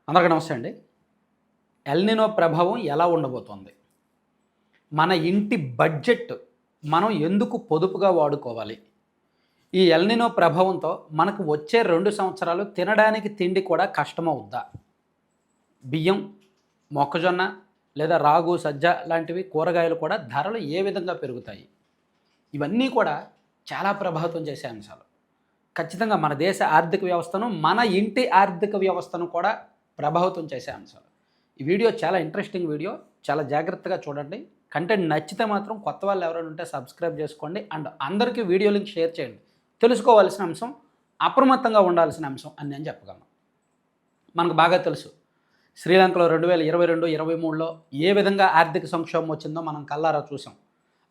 అందరికీ నమస్తే అండి. ఎల్‌నినో ప్రభావం ఎలా ఉండబోతోంది? మన ఇంటి బడ్జెట్ మనం ఎందుకు పొదుపుగా వాడుకోవాలి? ఈ ఎల్‌నినో ప్రభావంతో మనకు వచ్చే 2 సంవత్సరాలు తినడానికి తిండి కూడా కష్టమవుద్దా? బియ్యం, మొక్కజొన్న లేదా రాగు, సజ్జ లాంటివి కూరగాయలు కూడా ధరలు ఏ విధంగా పెరుగుతాయి? ఇవన్నీ కూడా చాలా ప్రభావితం చేసే అంశాలు. ఖచ్చితంగా మన దేశ ఆర్థిక వ్యవస్థను, మన ఇంటి ఆర్థిక వ్యవస్థను కూడా ప్రభావితం చేసే అంశాలు. ఈ వీడియో చాలా ఇంట్రెస్టింగ్ వీడియో. చాలా జాగ్రత్తగా చూడండి. కంటెంట్ నచ్చితే మాత్రం కొత్త వాళ్ళు ఎవరైనా ఉంటే సబ్స్క్రైబ్ చేసుకోండి. అండ్ అందరికీ వీడియో లింక్ షేర్ చేయండి. తెలుసుకోవాల్సిన అంశం, అప్రమత్తంగా ఉండాల్సిన అంశం అని నేను చెప్పగలను. మనకు బాగా తెలుసు, శ్రీలంకలో 2022, 23లో ఏ విధంగా ఆర్థిక సంక్షోభం వచ్చిందో మనం కళ్ళారా చూసాం.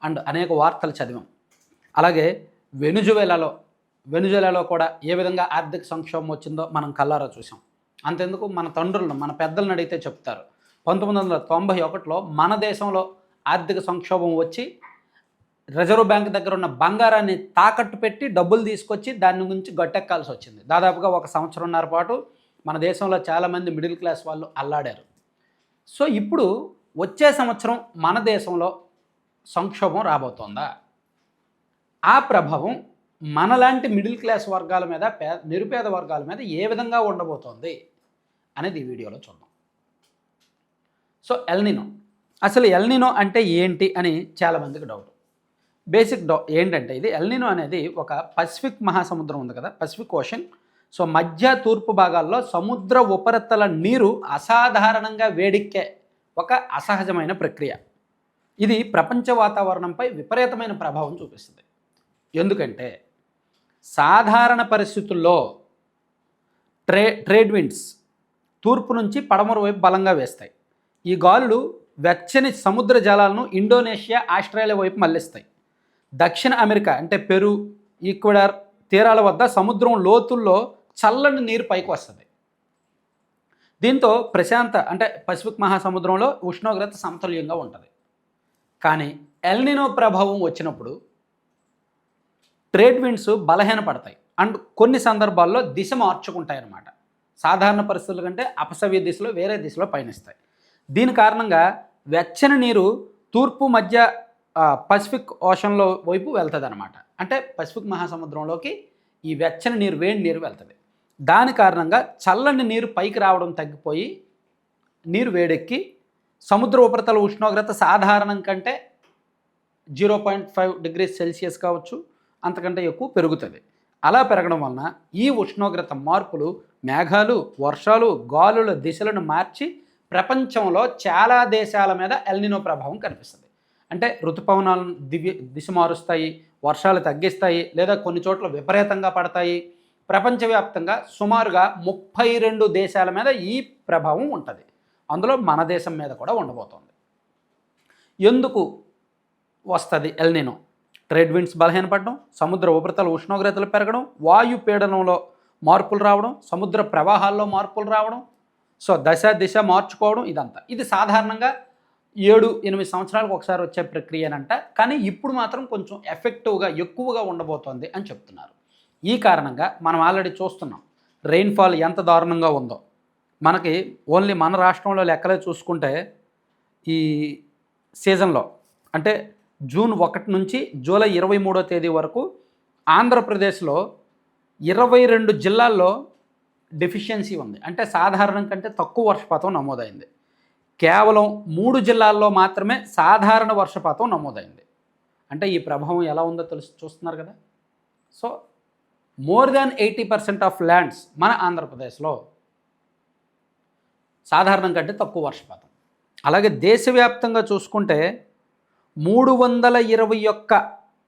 అండ్ అనేక వార్తలు చదివాం. అలాగే వెనుజువేలాలో కూడా ఏ విధంగా ఆర్థిక సంక్షోభం వచ్చిందో మనం కళ్ళారా చూసాం. అంతెందుకు, మన తండ్రులను, మన పెద్దలను అడిగితే చెప్తారు. 1991లో మన దేశంలో ఆర్థిక సంక్షోభం వచ్చి రిజర్వ్ బ్యాంక్ దగ్గర ఉన్న బంగారాన్ని తాకట్టు పెట్టి డబ్బులు తీసుకొచ్చి దాని గురించి గట్టెక్కాల్సి వచ్చింది. దాదాపుగా 1 సంవత్సరంన్నర పాటు మన దేశంలో చాలామంది మిడిల్ క్లాస్ వాళ్ళు అల్లాడారు. సో ఇప్పుడు వచ్చే సంవత్సరం మన దేశంలో సంక్షోభం రాబోతోందా? ఆ ప్రభావం మనలాంటి మిడిల్ క్లాస్ వర్గాల మీద, నిరుపేద వర్గాల మీద ఏ విధంగా ఉండబోతోంది అనేది ఈ వీడియోలో చూద్దాం. సో అసలు ఎల్‌నినో అంటే ఏంటి అని చాలామందికి డౌట్. ఏంటంటే, ఇది ఎల్‌నినో అనేది ఒక పసిఫిక్ మహాసముద్రం ఉంది కదా, పసిఫిక్ ఓషన్. సో మధ్య తూర్పు భాగాల్లో సముద్ర ఉపరితల నీరు అసాధారణంగా వేడెక్కే ఒక అసహజమైన ప్రక్రియ. ఇది ప్రపంచ వాతావరణంపై విపరీతమైన ప్రభావం చూపిస్తుంది. ఎందుకంటే సాధారణ పరిస్థితుల్లో ట్రేడ్ విండ్స్ తూర్పు నుంచి పడమర వైపు బలంగా వేస్తాయి. ఈ గాలులు వెచ్చని సముద్ర జలాలను ఇండోనేషియా, ఆస్ట్రేలియా వైపు మళ్లిస్తాయి. దక్షిణ అమెరికా అంటే పెరు, ఈక్వెడార్ తీరాల వద్ద సముద్రం లోతుల్లో చల్లని నీరు పైకి వస్తుంది. దీంతో పసిఫిక్ మహాసముద్రంలో ఉష్ణోగ్రత సమతుల్యంగా ఉంటుంది. కానీ ఎల్‌నినో ప్రభావం వచ్చినప్పుడు ట్రేడ్ విండ్స్ బలహీనపడతాయి అండ్ కొన్ని సందర్భాల్లో దిశ మార్చుకుంటాయి అన్నమాట. సాధారణ పరిస్థితుల కంటే అపసవ్య దిశలో, వేరే దిశలో పయనిస్తాయి. దీని కారణంగా వెచ్చని నీరు తూర్పు మధ్య పసిఫిక్ ఓషన్లో వైపు వెళ్తుంది అనమాట. అంటే పసిఫిక్ మహాసముద్రంలోకి ఈ వెచ్చని నీరు, వేడి నీరు వెళ్తుంది. దాని కారణంగా చల్లని నీరు పైకి రావడం తగ్గిపోయి నీరు వేడెక్కి సముద్ర ఉపరితల ఉష్ణోగ్రత సాధారణం కంటే 0.5 డిగ్రీ సెల్సియస్ కావచ్చు, అంతకంటే ఎక్కువ పెరుగుతుంది. అలా పెరగడం వలన ఈ ఉష్ణోగ్రత మార్పులు మేఘాలు, వర్షాలు, గాలుల దిశలను మార్చి ప్రపంచంలో చాలా దేశాల మీద ఎల్‌నినో ప్రభావం కనిపిస్తుంది. అంటే ఋతుపవనాలను దిశ మారుస్తాయి, వర్షాలు తగ్గిస్తాయి, లేదా కొన్ని చోట్ల విపరీతంగా పడతాయి. ప్రపంచవ్యాప్తంగా సుమారుగా 32 దేశాల మీద ఈ ప్రభావం ఉంటుంది. అందులో మన దేశం మీద కూడా ఉండబోతోంది. ఎందుకు వస్తుంది ఎల్‌నినో? ట్రేడ్ విండ్స్ బలహీనపడడం, సముద్ర ఉపరితల ఉష్ణోగ్రతలు పెరగడం, వాయు పీడనంలో మార్పులు రావడం, సముద్ర ప్రవాహాల్లో మార్పులు రావడం, సో దిశ మార్చుకోవడం, ఇదంతా. ఇది సాధారణంగా 7-8 సంవత్సరాలకు ఒకసారి వచ్చే ప్రక్రియనంట. కానీ ఇప్పుడు మాత్రం కొంచెం ఎఫెక్టివ్గా, ఎక్కువగా ఉండబోతోంది అని చెప్తున్నారు. ఈ కారణంగా మనం ఆల్రెడీ చూస్తున్నాం రెయిన్ఫాల్ ఎంత దారుణంగా ఉందో. మనకి ఓన్లీ మన రాష్ట్రంలో లెక్కలే చూసుకుంటే ఈ సీజన్లో అంటే జూన్ 1 నుంచి జూలై 23వ తేదీ వరకు ఆంధ్రప్రదేశ్లో 22 జిల్లాల్లో డెఫిషియన్సీ ఉంది. అంటే సాధారణం కంటే తక్కువ వర్షపాతం నమోదైంది. కేవలం 3 జిల్లాల్లో మాత్రమే సాధారణ వర్షపాతం నమోదైంది. అంటే ఈ ప్రభావం ఎలా ఉందో చూస్తున్నారు కదా. So more than 80% of lands మన ఆంధ్రప్రదేశ్లో సాధారణం కంటే తక్కువ వర్షపాతం. అలాగే దేశవ్యాప్తంగా చూసుకుంటే 321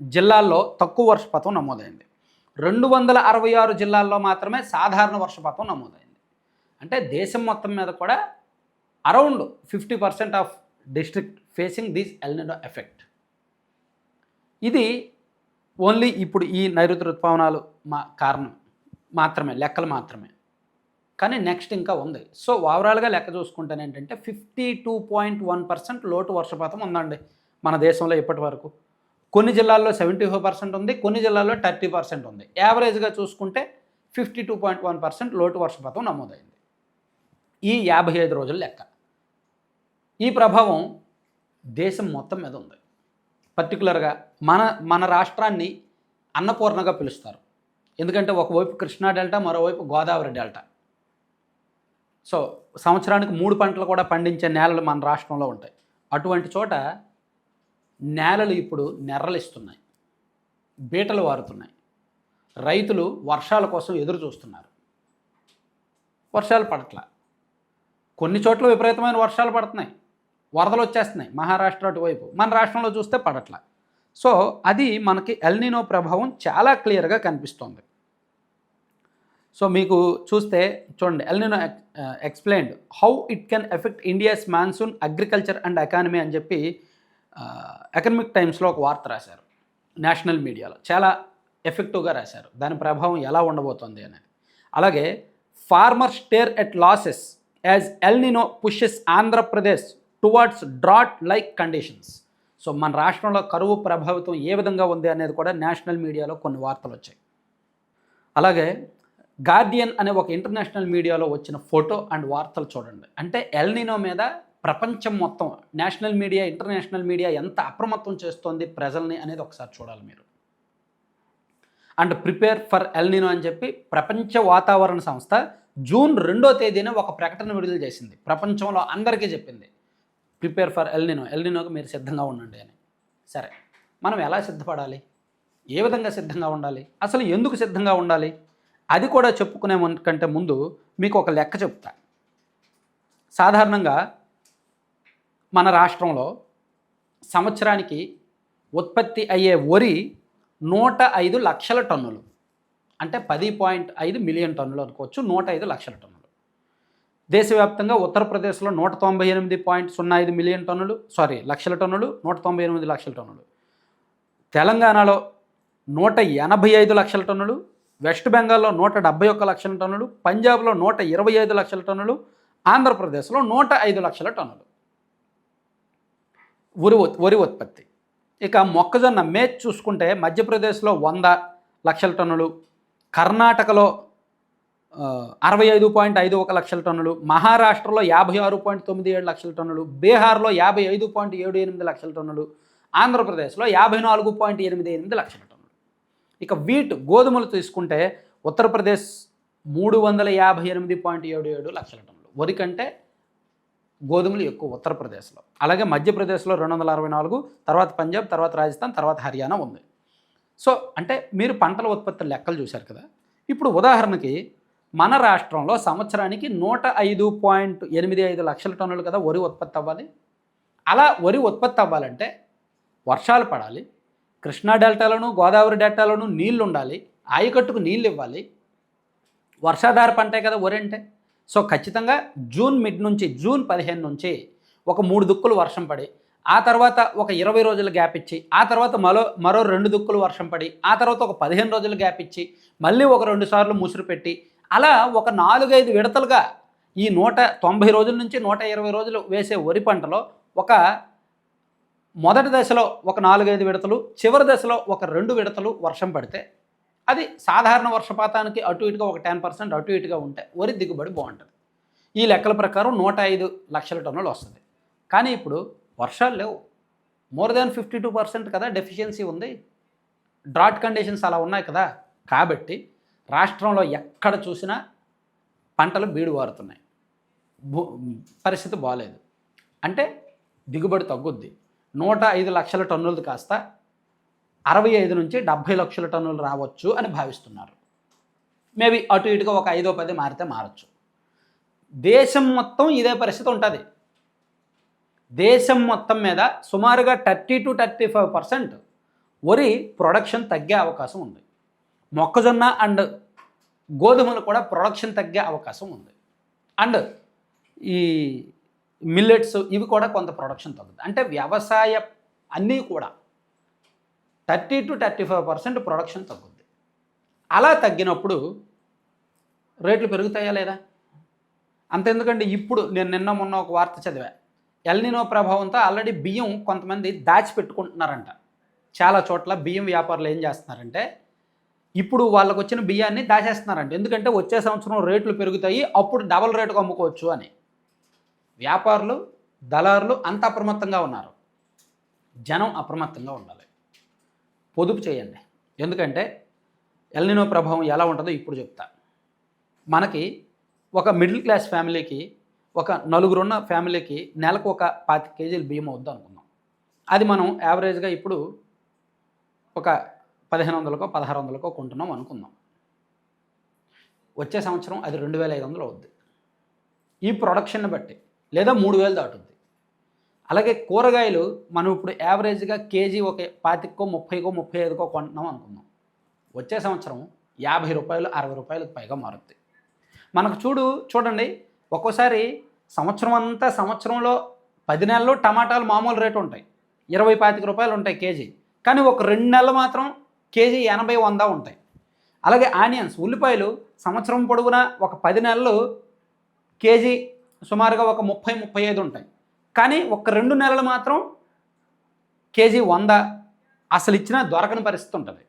జిల్లాల్లో తక్కువ వర్షపాతం నమోదైంది. 266 జిల్లాల్లో మాత్రమే సాధారణ వర్షపాతం నమోదైంది. అంటే దేశం మొత్తం మీద కూడా around 50% of district facing this El Niño effect. ఇది ఓన్లీ ఇప్పుడు ఈ నైరుతి ఋతుపవనాలు కారణం మాత్రమే, లెక్కలు మాత్రమే. కానీ నెక్స్ట్ ఇంకా ఉంది. సో ఓవరాల్గా లెక్క చూసుకుంటేనే ఏంటంటే 52.1% లోటు వర్షపాతం ఉందండి మన దేశంలో ఇప్పటి వరకు. కొన్ని జిల్లాల్లో 75% ఉంది, కొన్ని జిల్లాల్లో 30% ఉంది. యావరేజ్గా చూసుకుంటే 52.1% లోటు వర్షపాతం నమోదైంది. ఈ 55 రోజుల లెక్క. ఈ ప్రభావం దేశం మొత్తం మీద ఉంది. పర్టికులర్గా మన రాష్ట్రాన్ని అన్నపూర్ణగా పిలుస్తారు. ఎందుకంటే ఒకవైపు కృష్ణా డెల్టా, మరోవైపు గోదావరి డెల్టా. సో సంవత్సరానికి 3 పంటలు కూడా పండించే నేలలు మన రాష్ట్రంలో ఉంటాయి. అటువంటి చోట నేలలు ఇప్పుడు నెర్రలిస్తున్నాయి, బీటలు వారుతున్నాయి. రైతులు వర్షాల కోసం ఎదురు చూస్తున్నారు. వర్షాలు పడట్లా. కొన్ని చోట్ల విపరీతమైన వర్షాలు పడుతున్నాయి, వరదలు వచ్చేస్తున్నాయి. మహారాష్ట్ర అటువైపు, మన రాష్ట్రంలో చూస్తే పడట్లా. సో అది మనకి ఎల్నినో ప్రభావం చాలా క్లియర్గా కనిపిస్తోంది. సో మీకు చూస్తే చూడండి, El Niño explained how it can affect India's monsoon, agriculture and economy అని చెప్పి ఎకనమిక్ టైమ్స్లో ఒక వార్త రాశారు. నేషనల్ మీడియాలో చాలా ఎఫెక్టివ్గా రాశారు దాని ప్రభావం ఎలా ఉండబోతోంది అనేది. అలాగే farmer stare at losses as El Nino pushes Andhra Pradesh towards drought like conditions. So మన రాష్ట్రంలో కరువు ప్రభావితం ఏ విధంగా ఉంది అనేది కూడా నేషనల్ మీడియాలో కొన్ని వార్తలు వచ్చాయి. అలాగే గార్డియన్ అనే ఒక ఇంటర్నేషనల్ మీడియాలో వచ్చిన ఫోటో అండ్ వార్తలు చూడండి. అంటే ఎల్నినో మీద ప్రపంచం మొత్తం నేషనల్ మీడియా, ఇంటర్నేషనల్ మీడియా ఎంత అప్రమత్తం చేస్తోంది ప్రజల్ని అనేది ఒకసారి చూడాలి మీరు. అండ్ ప్రిపేర్ ఫర్ ఎల్నినో అని చెప్పి ప్రపంచ వాతావరణ సంస్థ జూన్ 2వ తేదీన ఒక ప్రకటన విడుదల చేసింది. ప్రపంచంలో అందరికీ చెప్పింది ప్రిపేర్ ఫర్ ఎల్నినో, ఎల్నినోకి మీరు సిద్ధంగా ఉండండి అని. సరే, మనం ఎలా సిద్ధపడాలి, ఏ విధంగా సిద్ధంగా ఉండాలి, అసలు ఎందుకు సిద్ధంగా ఉండాలి, అది కూడా చెప్పుకునే కంటే ముందు మీకు ఒక లెక్క చెప్తా. సాధారణంగా మన రాష్ట్రంలో సంవత్సరానికి ఉత్పత్తి అయ్యే వరి 105 లక్షల టన్నులు, అంటే 10.5 మిలియన్ టన్నులు అనుకోవచ్చు. 105 లక్షల టన్నులు. దేశవ్యాప్తంగా ఉత్తరప్రదేశ్లో 198.05 మిలియన్ టన్నులు, లక్షల టన్నులు, 198 లక్షల టన్నులు. తెలంగాణలో 185 లక్షల టన్నులు, వెస్ట్ బెంగాల్లో 171 లక్షల టన్నులు, పంజాబ్లో 125 లక్షల టన్నులు, ఆంధ్రప్రదేశ్లో 105 లక్షల టన్నులు వరి ఉత్పత్తి. ఇక మొక్కజొన్న మేజ్ చూసుకుంటే మధ్యప్రదేశ్లో 100 లక్షల టన్నులు, కర్ణాటకలో 65.51 లక్షల టన్నులు, మహారాష్ట్రలో 56.97 లక్షల టన్నులు, బీహార్లో 55.78 లక్షల టన్నులు, ఆంధ్రప్రదేశ్లో 54.88 లక్షల టన్నులు. ఇక వీట్ గోధుమలు తీసుకుంటే ఉత్తరప్రదేశ్ 358.77 లక్షల టన్నులు. వరి కంటే గోధుమలు ఎక్కువ ఉత్తరప్రదేశ్లో. అలాగే మధ్యప్రదేశ్లో 264, తర్వాత పంజాబ్, తర్వాత రాజస్థాన్, తర్వాత హర్యానా ఉంది. సో అంటే మీరు పంటల ఉత్పత్తుల లెక్కలు చూశారు కదా. ఇప్పుడు ఉదాహరణకి మన రాష్ట్రంలో సంవత్సరానికి 105.85 లక్షల టన్నులు కదా వరి ఉత్పత్తి అవ్వాలి. అలా వరి ఉత్పత్తి అవ్వాలంటే వర్షాలు పడాలి, కృష్ణా డెల్టాలోను గోదావరి డెల్టాలోను నీళ్లు ఉండాలి, ఆయకట్టుకు నీళ్ళు ఇవ్వాలి. వర్షాధార పంటే కదా వరి అంటే. సో ఖచ్చితంగా జూన్ 15 నుంచి ఒక 3 దుక్కులు వర్షం పడి, ఆ తర్వాత ఒక 20 రోజుల గ్యాప్ ఇచ్చి, ఆ తర్వాత మరో 2 దుక్కులు వర్షం పడి, ఆ తర్వాత ఒక 15 రోజుల గ్యాప్ ఇచ్చి, మళ్ళీ ఒక 2 సార్లు ముసురు పెట్టి, అలా ఒక 4-5 విడతలుగా ఈ 190 రోజుల నుంచి 120 రోజులు వేసే వరి పంటలో ఒక మొదటి దశలో ఒక 4-5 విడతలు, చివరి దశలో ఒక 2 విడతలు వర్షం పడితే, అది సాధారణ వర్షపాతానికి అటు ఇటుగా ఒక 10% అటు ఇటుగా ఉంటే వరి దిగుబడి బాగుంటుంది. ఈ లెక్కల ప్రకారం 105 లక్షల టన్నులు వస్తుంది. కానీ ఇప్పుడు వర్షాలు లేవు. మోర్ దాన్ 52% కదా డెఫిషియన్సీ ఉంది. డ్రాట్ కండిషన్స్ అలా ఉన్నాయి కదా. కాబట్టి రాష్ట్రంలో ఎక్కడ చూసినా పంటలు బీడు వారుతున్నాయి. పరిస్థితి బాగాలేదు. అంటే దిగుబడి తగ్గుద్ది. 105 లక్షల టన్నులది కాస్త 65 నుంచి 70 లక్షల టన్నులు రావచ్చు అని భావిస్తున్నారు. మేబీ అటు ఇటుగా ఒక 5-10 మారితే మారచ్చు. దేశం మొత్తం ఇదే పరిస్థితి ఉంటుంది. దేశం మొత్తం మీద సుమారుగా 30-35% వరి ప్రొడక్షన్ తగ్గే అవకాశం ఉంది. మొక్కజొన్న అండ్ గోధుమలు కూడా ప్రొడక్షన్ తగ్గే అవకాశం ఉంది. అండ్ ఈ మిల్లెట్స్ ఇవి కూడా కొంత ప్రొడక్షన్ తగ్గుతుంది. అంటే వ్యవసాయ అన్నీ కూడా 30-35% ప్రొడక్షన్ తగ్గుద్ది. అలా తగ్గినప్పుడు రేట్లు పెరుగుతాయా లేదా? అంతెందుకండి, ఇప్పుడు నేను నిన్న మొన్న ఒక వార్త చదివా. ఎల్నినో ప్రభావంతో ఆల్రెడీ బియ్యం కొంతమంది దాచిపెట్టుకుంటున్నారంట. చాలా చోట్ల బియ్యం వ్యాపారులు ఏం చేస్తున్నారంటే ఇప్పుడు వాళ్ళకు వచ్చిన బియ్యాన్ని దాచేస్తున్నారంట. ఎందుకంటే వచ్చే సంవత్సరం రేట్లు పెరుగుతాయి, అప్పుడు డబల్ రేటుకు అమ్ముకోవచ్చు అని. వ్యాపారులు, దళారులు అంత అప్రమత్తంగా ఉన్నారు. జనం అప్రమత్తంగా ఉండాలి. పొదుపు చేయండి. ఎందుకంటే ఎల్నినో ప్రభావం ఎలా ఉంటుందో ఇప్పుడు చెప్తా. మనకి ఒక మిడిల్ క్లాస్ ఫ్యామిలీకి, ఒక నలుగురున్న ఫ్యామిలీకి నెలకు ఒక 25 కేజీలు బియ్యం అవుద్ది అనుకుందాం. అది మనం యావరేజ్గా ఇప్పుడు ఒక 1500కో 1600కో కొంటున్నాం అనుకుందాం. వచ్చే సంవత్సరం అది 2500 అవుద్ది ఈ ప్రొడక్షన్ని బట్టి, లేదా 3000 దాటుద్ది. అలాగే కూరగాయలు మనం ఇప్పుడు యావరేజ్గా కేజీ ఒక 25కో 30కో 35కో కొంటున్నాం అనుకుందాం. వచ్చే సంవత్సరం 50 రూపాయలు 60 రూపాయలకు పైగా మారుద్ది. మనకు చూడండి ఒక్కోసారి సంవత్సరంలో 10 నెలలు టమాటాలు మామూలు రేటు ఉంటాయి, 20-25 రూపాయలు ఉంటాయి కేజీ. కానీ ఒక 2 నెలలు మాత్రం కేజీ 80-100 ఉంటాయి. అలాగే ఆనియన్స్, ఉల్లిపాయలు సంవత్సరం పొడవునా ఒక 10 నెలలు కేజీ సుమారుగా ఒక 30-35 ఉంటాయి. కానీ ఒక 2 నెలలు మాత్రం కేజీ 100 అసలు ఇచ్చినా దొరకని పరిస్థితి ఉంటుంది.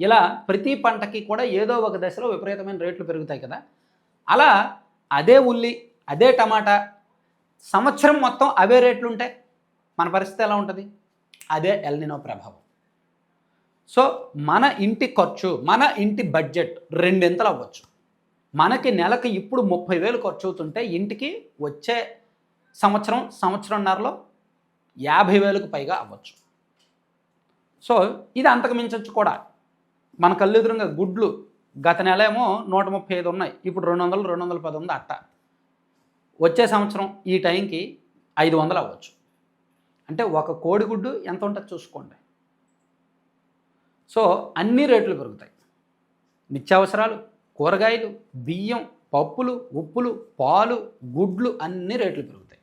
ఇలా ప్రతి పంటకి కూడా ఏదో ఒక దశలో విపరీతమైన రేట్లు పెరుగుతాయి కదా. అలా అదే ఉల్లి, అదే టమాటా సంవత్సరం మొత్తం అవే రేట్లు ఉంటాయి. మన పరిస్థితి ఎలా ఉంటుంది? అదే ఎల్నినో ప్రభావం. సో మన ఇంటి ఖర్చు, మన ఇంటి బడ్జెట్ రెండింతలు అవ్వచ్చు. మనకి నెలకి ఇప్పుడు 30,000 ఖర్చు అవుతుంటే ఇంటికి వచ్చే సంవత్సరంన్నరలో 50,000కు పైగా అవ్వచ్చు. సో ఇది అంతకు మించవచ్చు కూడా. మన కళ్ళెదురుగా గుడ్లు గత నెల ఏమో 135 ఉన్నాయి, ఇప్పుడు 200-210 ఉంది అట్ట. వచ్చే సంవత్సరం ఈ టైంకి 500 అవ్వచ్చు. అంటే ఒక కోడిగుడ్డు ఎంత ఉంటుందో చూసుకోండి. సో అన్ని రేట్లు పెరుగుతాయి. నిత్యావసరాలు, కూరగాయలు, బియ్యం, పప్పులు, ఉప్పులు, పాలు, గుడ్లు అన్ని రేట్లు పెరుగుతాయి.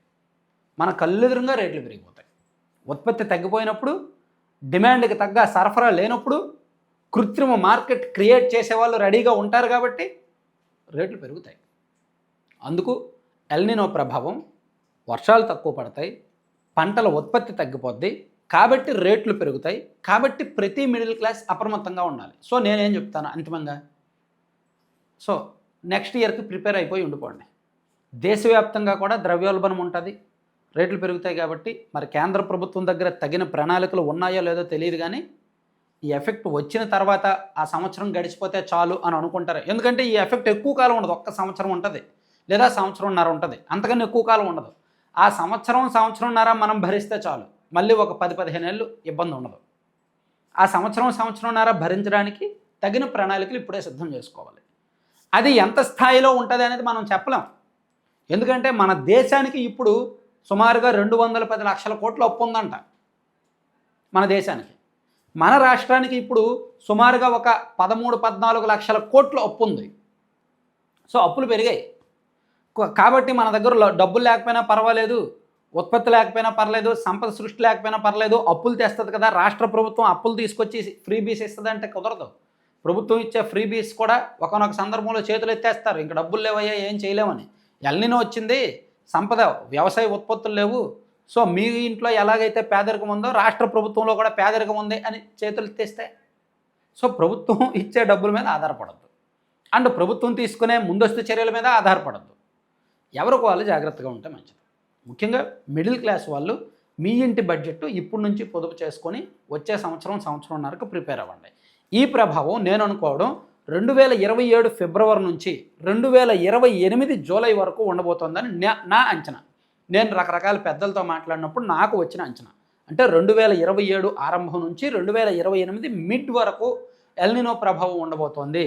మన కళ్ళెదురుగా రేట్లు పెరిగిపోతాయి. ఉత్పత్తి తగ్గిపోయినప్పుడు, డిమాండ్కి తగ్గ సరఫరా లేనప్పుడు కృత్రిమ మార్కెట్ క్రియేట్ చేసేవాళ్ళు రెడీగా ఉంటారు కాబట్టి రేట్లు పెరుగుతాయి. అందుకు ఎల్నినో ప్రభావం, వర్షాలు తక్కువ పడతాయి, పంటల ఉత్పత్తి తగ్గిపోద్ది, కాబట్టి రేట్లు పెరుగుతాయి. కాబట్టి ప్రతి మిడిల్ క్లాస్ అప్రమత్తంగా ఉండాలి. సో నేనేం చెప్తాను అంతిమంగా, సో నెక్స్ట్ ఇయర్కి ప్రిపేర్ అయిపోయి ఉండిపోండి. దేశవ్యాప్తంగా కూడా ద్రవ్యోల్బణం ఉంటుంది, రేట్లు పెరుగుతాయి. కాబట్టి మరి కేంద్ర ప్రభుత్వం దగ్గర తగిన ప్రణాళికలు ఉన్నాయో లేదో తెలియదు, కానీ ఈ ఎఫెక్ట్ వచ్చిన తర్వాత ఆ సంవత్సరం గడిచిపోతే చాలు అని అనుకుంటారు. ఎందుకంటే ఈ ఎఫెక్ట్ ఎక్కువ కాలం ఉండదు, ఒక్క సంవత్సరం ఉంటుంది లేదా సంవత్సరంన్నర ఉంటుంది, అంతకన్నా ఎక్కువ కాలం ఉండదు. ఆ సంవత్సరంన్నర మనం భరిస్తే చాలు, మళ్ళీ ఒక 10-15 ఏళ్ళు ఇబ్బంది ఉండదు. ఆ సంవత్సరంన్నర భరించడానికి తగిన ప్రణాళికలు ఇప్పుడే సిద్ధం చేసుకోవాలి. అది ఎంత స్థాయిలో ఉంటుంది అనేది మనం చెప్పలేం. ఎందుకంటే మన దేశానికి ఇప్పుడు సుమారుగా 210 లక్షల కోట్ల అప్పు ఉందంట మన దేశానికి. మన రాష్ట్రానికి ఇప్పుడు సుమారుగా ఒక 13-14 లక్షల కోట్ల అప్పు ఉంది. సో అప్పులు పెరిగాయి. కాబట్టి మన దగ్గర డబ్బులు లేకపోయినా పర్వాలేదు, ఉత్పత్తి లేకపోయినా పర్లేదు, సంపద సృష్టి లేకపోయినా పర్లేదు, అప్పులు తెస్తుంది కదా. రాష్ట్ర ప్రభుత్వం అప్పులు తీసుకొచ్చి ఫ్రీ బీస్ ఇస్తుంది అంటే కుదరదు. ప్రభుత్వం ఇచ్చే ఫ్రీ బీస్ కూడా ఒకనొక సందర్భంలో చేతులు ఎత్తేస్తారు, ఇంక డబ్బులు లేవయ్యా ఏం చేయలేమని. ఎల్నినో వచ్చింది, సంపద వ్యవసాయ ఉత్పత్తులు లేవు, సో మీ ఇంట్లో ఎలాగైతే పేదరికం ఉందో రాష్ట్ర ప్రభుత్వంలో కూడా పేదరికం ఉంది అని చేతులు ఎత్తేస్తే, సో ప్రభుత్వం ఇచ్చే డబ్బుల మీద ఆధారపడద్దు, అండ్ ప్రభుత్వం తీసుకునే ముందస్తు చర్యల మీద ఆధారపడద్దు. ఎవరికి వాళ్ళు జాగ్రత్తగా ఉంటే మంచిది. ముఖ్యంగా మిడిల్ క్లాస్ వాళ్ళు మీ ఇంటి బడ్జెట్ ఇప్పటి నుంచి పొదుపు చేసుకొని వచ్చే సంవత్సరంన్నరకు ప్రిపేర్ అవ్వండి. ఈ ప్రభావం నేను అనుకోవడం 2027 ఫిబ్రవరి నుంచి 2028 జూలై వరకు ఉండబోతోందని నా అంచనా. నేను రకరకాల పెద్దలతో మాట్లాడినప్పుడు నాకు వచ్చిన అంచనా అంటే 2027 ఆరంభం నుంచి 2028 మిడ్ వరకు ఎల్నినో ప్రభావం ఉండబోతోంది.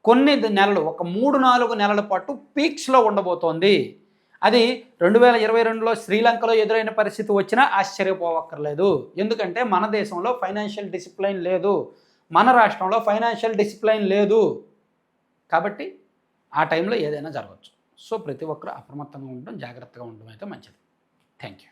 కొన్ని నెలలు, ఒక 3-4 నెలల పాటు పీక్స్లో ఉండబోతోంది. అది 2022లో శ్రీలంకలో ఎదురైన పరిస్థితి వచ్చినా ఆశ్చర్యపోవక్కర్లేదు. ఎందుకంటే మన దేశంలో ఫైనాన్షియల్ డిసిప్లైన్ లేదు, మన రాష్ట్రంలో ఫైనాన్షియల్ డిసిప్లైన్ లేదు. కాబట్టి ఆ టైంలో ఏదైనా జరగవచ్చు. సో ప్రతి ఒక్కరూ అప్రమత్తంగా ఉండడం, జాగ్రత్తగా ఉండడం అయితే మంచిది. Thank you.